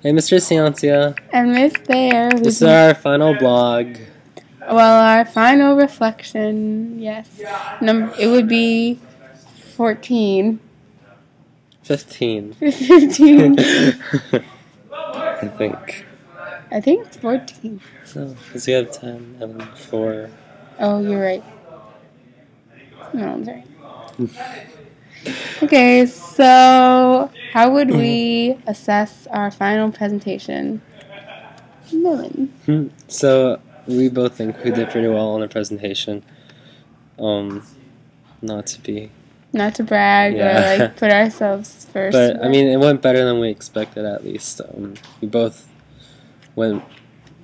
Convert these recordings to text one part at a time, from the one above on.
Hey, Mr. Ciancia. And Miss There. This is our final blog. Well, our final reflection, yes. It would be 14. 15. 15. I think. I think it's 14. No, because we have 10 and 4. Oh, you're right. No, I'm sorry. Okay, so how would we assess our final presentation? Millen. So, we both think we did pretty well on the presentation. Not to brag or like put ourselves first. But I mean, it went better than we expected at least. We both went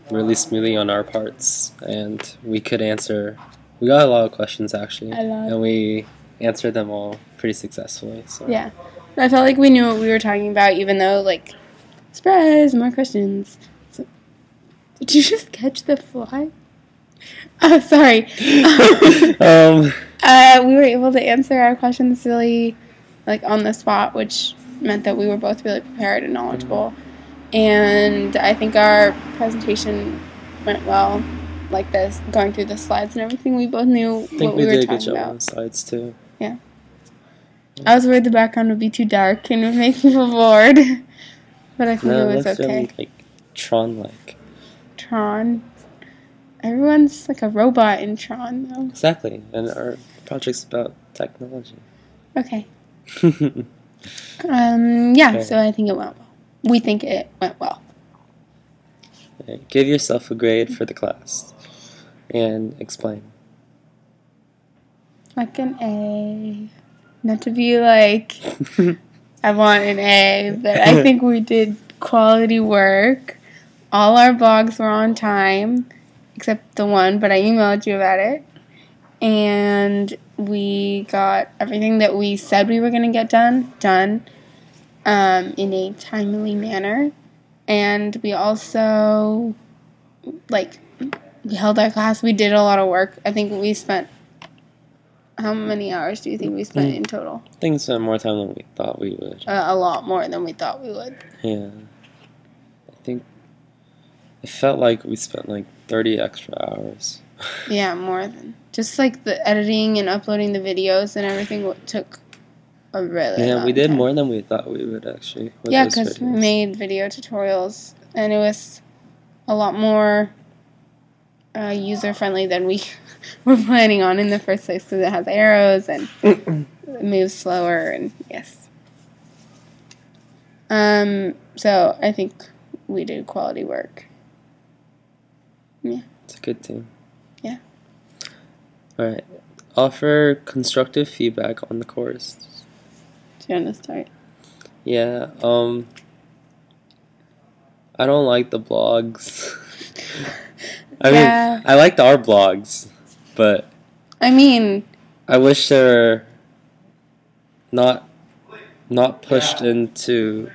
really smoothly on our parts, and we could answer. We got a lot of questions actually, and we answered them all pretty successfully. So yeah, I felt like we knew what we were talking about, even though like, surprise, more questions. So, did you just catch the fly? Oh, sorry. We were able to answer our questions really, like, on the spot, which meant that we were both really prepared and knowledgeable. And I think our presentation went well, like this, going through the slides and everything. We both knew what we were talking about. I think we did a good job on the slides, too. Yeah. I was worried the background would be too dark and it would make people bored. But I think it was okay. Really, like, Tron-like. Tron. Everyone's like a robot in Tron, though. Exactly, and our project's about technology. Okay. Yeah, okay. So I think it went well. We think it went well. Okay. Give yourself a grade for the class, and explain. Like an A. Not to be like, I want an A, but I think we did quality work. All our blogs were on time. Except the one, but I emailed you about it. And we got everything that we said we were going to get done in a timely manner. And we also, we held our class. We did a lot of work. I think we spent, how many hours do you think we spent in total? I think we spent more time than we thought we would. A lot more than we thought we would. Yeah. I think it felt like we spent 30 extra hours. Yeah, more than. Just the editing and uploading the videos and everything took a really long time. Yeah, we did more than we thought we would, actually. Yeah, because we made video tutorials, and it was a lot more user-friendly than we were planning on in the first place, because it has arrows and it moves slower, and yes. So I think we did quality work. Yeah. It's a good team. Yeah. Alright. Offer constructive feedback on the course. Do you want to start? Yeah. I don't like the blogs. I mean, I liked our blogs, but I wish they were not pushed into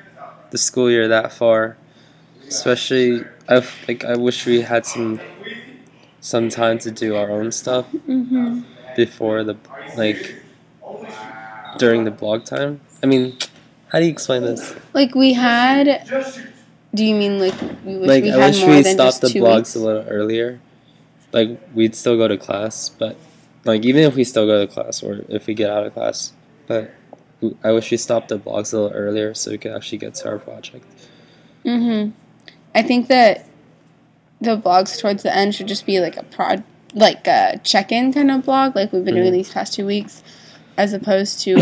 the school year that far. Especially, I wish we had some time to do our own stuff before during the blog time. I mean, how do you explain this? We had. Do you mean we wish we had I wish more we than stopped just the 2 blogs weeks? a little earlier. We'd still go to class, but even if we still go to class or if we get out of class, but I wish we stopped the blogs a little earlier so we could actually get to our project. I think that the blogs towards the end should just be a check-in kind of blog, like we've been doing these past 2 weeks, as opposed to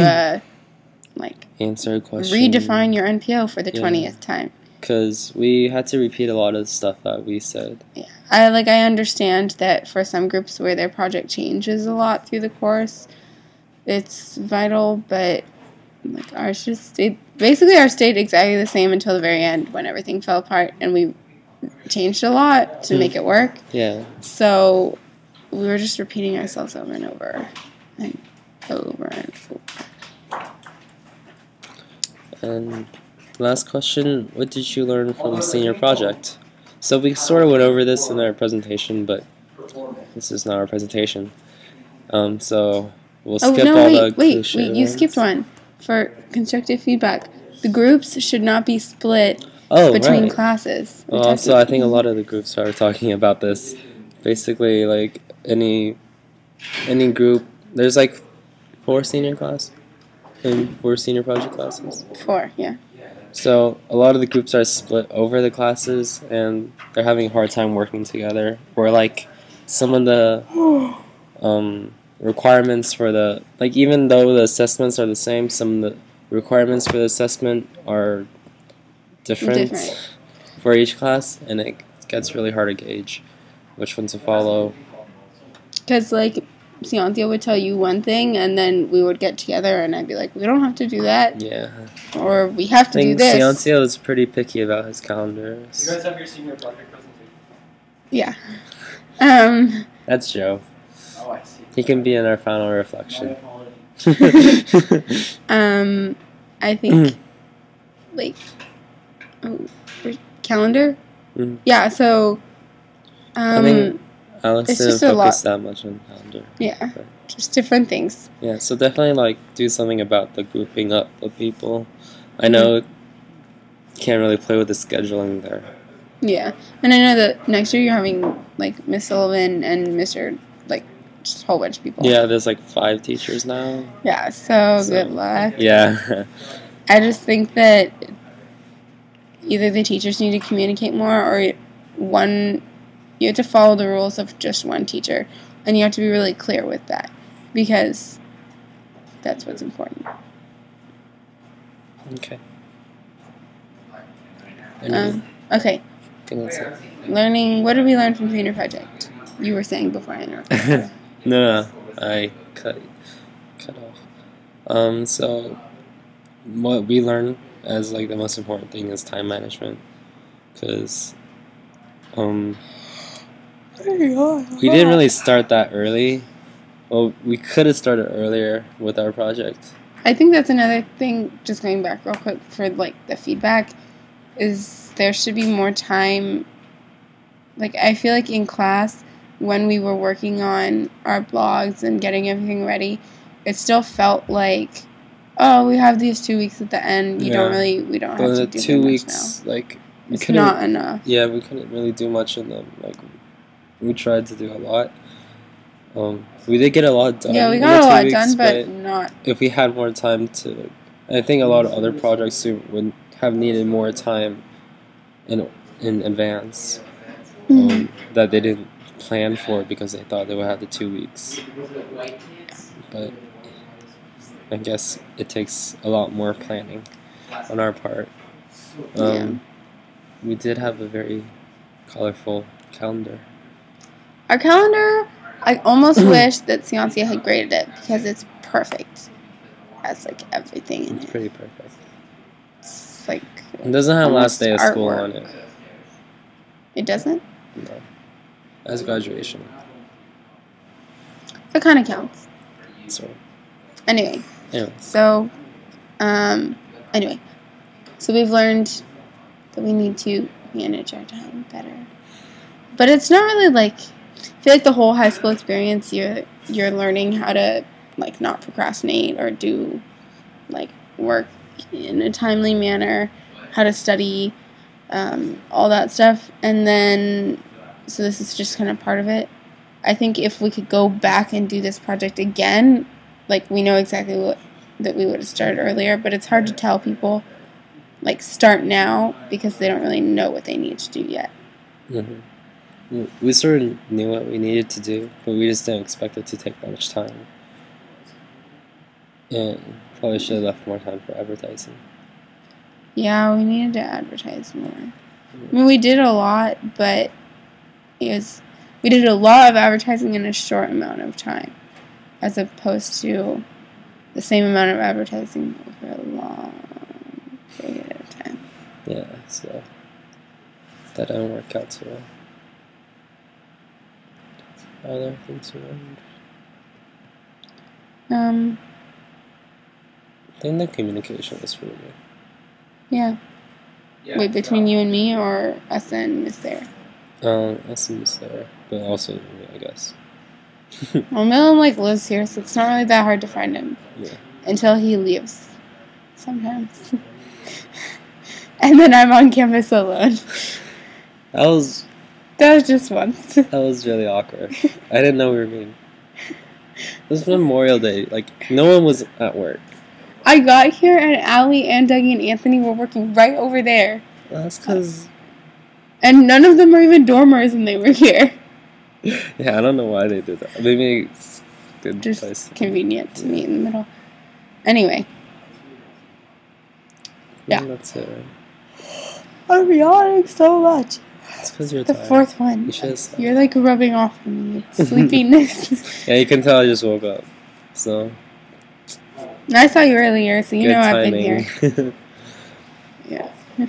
answer a question. Redefine your NPO for the 20th time. Because we had to repeat a lot of the stuff that we said. Yeah, I understand that for some groups where their project changes a lot through the course, it's vital, but ours just stayed exactly the same until the very end when everything fell apart and we changed a lot to make it work. Yeah. So we were just repeating ourselves over and over and over and over. And last question, what did you learn from senior project? So we sort of went over this in our presentation, but this is not our presentation. So we'll skip the Wait, you skipped one. For constructive feedback, the groups should not be split between right. classes. Well, also, I think a lot of the groups are talking about this. Basically, like any group, there's like 4 senior class and 4 senior project classes. 4, yeah. So a lot of the groups are split over the classes, and they're having a hard time working together. Or like some of the requirements for the, like, even though the assessments are the same, some of the requirements for the assessment are different for each class, and it gets really hard to gauge which one to follow. Because, like, Ciantia would tell you one thing, and then we would get together, and I'd be like, we don't have to do that. Yeah. Or we have to do this. Ciantia was pretty picky about his calendars. You guys have your senior project presentation? Yeah. That's Joe. Oh, I see. He can be in our final reflection. I think, like, calendar? Mm. Yeah, so, I think Alex it's didn't just a focus lot. that much on calendar. Yeah, But, just different things. yeah, so definitely, like, do something about the grouping up of people. I know can't really play with the scheduling there. Yeah, and I know that next year you're having, like, Miss Sullivan and Mr., like, just a whole bunch of people. Yeah, there's like 5 teachers now. Yeah, so good luck. Yeah. I just think that either the teachers need to communicate more, or you have to follow the rules of just one teacher, and you have to be really clear with that, because that's what's important. Okay. Okay, I think that's it. learning. What did we learn from Senior Project? You were saying before I interrupted. No, I cut off. So what we learned as like the most important thing is time management, because we didn't really start that early. Well, we could have started earlier with our project. I think that's another thing, just going back real quick for, like, the feedback, is there should be more time. Like, I feel like in class, when we were working on our blogs and getting everything ready, it still felt like, oh, we have these 2 weeks at the end. We don't have to do 2 much weeks, now. like, It's not enough. Yeah, we couldn't really do much in them. Like, we tried to do a lot. We did get a lot done. Yeah, we in got the a 2 lot weeks, done, but not. If we had more time to, I think a lot of other projects would have needed more time in advance that they didn't plan for because they thought they would have the 2 weeks. But I guess it takes a lot more planning on our part. We did have a very colorful calendar. Our calendar, I almost wish that Ciancia had graded it, because it's perfect. It has, like, everything in It's it. pretty perfect. It's like It doesn't have last day of school artwork. on it. It doesn't? No. As graduation. It kind of counts. So, Anyway, anyways. so we've learned that we need to manage our time better. But it's not really like, I feel like the whole high school experience, you're learning how to, like, not procrastinate or do, like, work in a timely manner, how to study, all that stuff. And then, so this is just kind of part of it. I think if we could go back and do this project again, like, we know exactly that we would have started earlier, but it's hard to tell people, like, start now, because they don't really know what they need to do yet. Mm-hmm. We sort of knew what we needed to do, but we just didn't expect it to take that much time. And probably should have left more time for advertising. Yeah, we needed to advertise more. I mean, we did a lot, but we did a lot of advertising in a short amount of time, as opposed to the same amount of advertising over a long period of time. Yeah, so that didn't work out so well. Other things around. I think the communication was pretty good. Yeah. Wait, between you and me, or us and Miss There? Us and Miss There, but also me, I guess. Well, Millen, like, lives here, so it's not really that hard to find him. Yeah. Until he leaves. Sometimes. And then I'm on campus alone. That was just once. That was really awkward. I didn't know we were meeting. It was Memorial Day. Like, no one was at work. I got here and Allie and Dougie and Anthony were working right over there. Well, that's because... And none of them are even dormers and they were here. Yeah, I don't know why they did that. Maybe it's a good Just place. convenient to meet in the middle. Anyway. Yeah. That's it, right? I'm yawning so much. It's because you're The tired. fourth one. You should have slept. You're like rubbing off on me. It's sleepiness. Yeah, you can tell I just woke up. So... I saw you earlier, so you good know timing. I've been here. Yeah.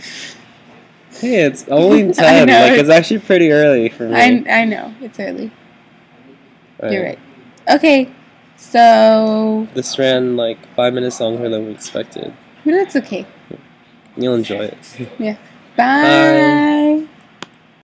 Hey, it's only 10. I know. Like, it's actually pretty early for me. I know. It's early. Right. You're right. Okay. So... This ran like 5 minutes longer than we expected. But it's okay. You'll enjoy it. Yeah. Bye. Bye.